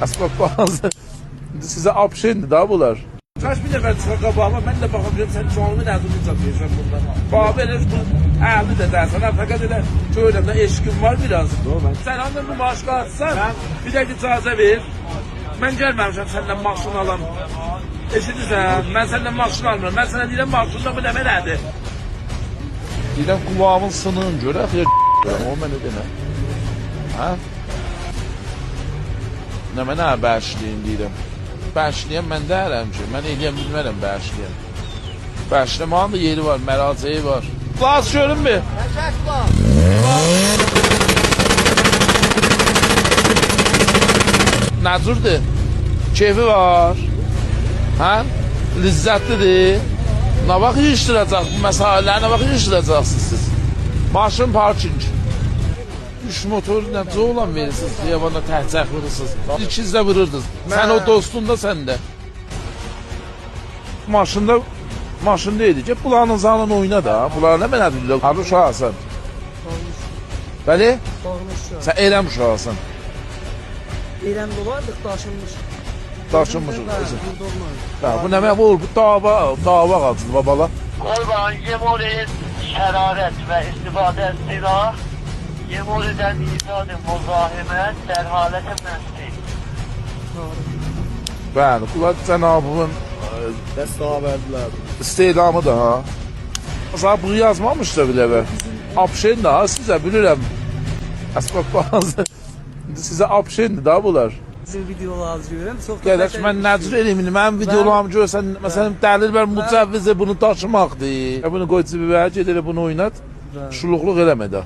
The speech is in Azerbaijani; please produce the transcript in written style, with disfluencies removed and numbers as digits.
Əsbab bazı. İndi sizə optiondur da bunlar. Kaç bir nəfər çıxar qabağıma, mən də baxacağım, sən canlı nəzini çatıyırsan bundan. Babi elə bu əhli də dərsən, fəqət elə görürəm də eşqim var biraz. Sən andan bu maaşı atsan, bir də icazə ver. Mən gəlməmişəm səndən maşın alam. Eşidirsən, mən səndən maşın almıram. Mən sənə deyirəm, maşında bu nə mənadır? Deyirəm, qulağımın sınığın görək, o mənə demə. Hə? Nə mənə bəşliyin deyirəm. Bəşliyəm mən deyərəm ki, mən eləyəm bilmərəm bəşliyəm. Bəşləmanın da yeri var, məracəyi var. Qulaq görün bir. Nəcək qulaq. Nəcurdur? Keyfi var. Hə? Lizzətlidir. Nə vaxt yığışdıracaq bu məsələləri, nə vaxt yığışdıracaqsınız siz? Maşın parking. 3 motoru necə olan verirsiniz, xiyabanda təhcək vurursunuz. İkiz də vururdunuz. Sən o dostun da sən də. Maşında idi ki, bulanın zalın oyna da. Bulanın nə mənə deyirlər? Harı uşaqsan? Bəli? Sən eləm uşaqsan. Eləm dolardıq, daşınmış. Daşınmış. Bu nə mənə olur? Bu dava qalsın, babala. Qurban, yemorin şərarət və istifadə silah, yemoridən izadı muzahimət, der halət-i məsli. Bəli, bunlar cənabımın istedamı da ha. Mesela bunu yazmamış da bile be. Option da ha, sizə bilirəm. Əsbab bazı. Sizə optiondur da bunlar. Sizin videolarınızı görürəm. Qardaş, mən nəcür eləyim, mənim videolarımı görsən, məsələn, dəlil ver, mücəvvizə bunu daşımaqdır. Bunu qoy cibə, gedir bunu oynat, şuluqluq eləmə də.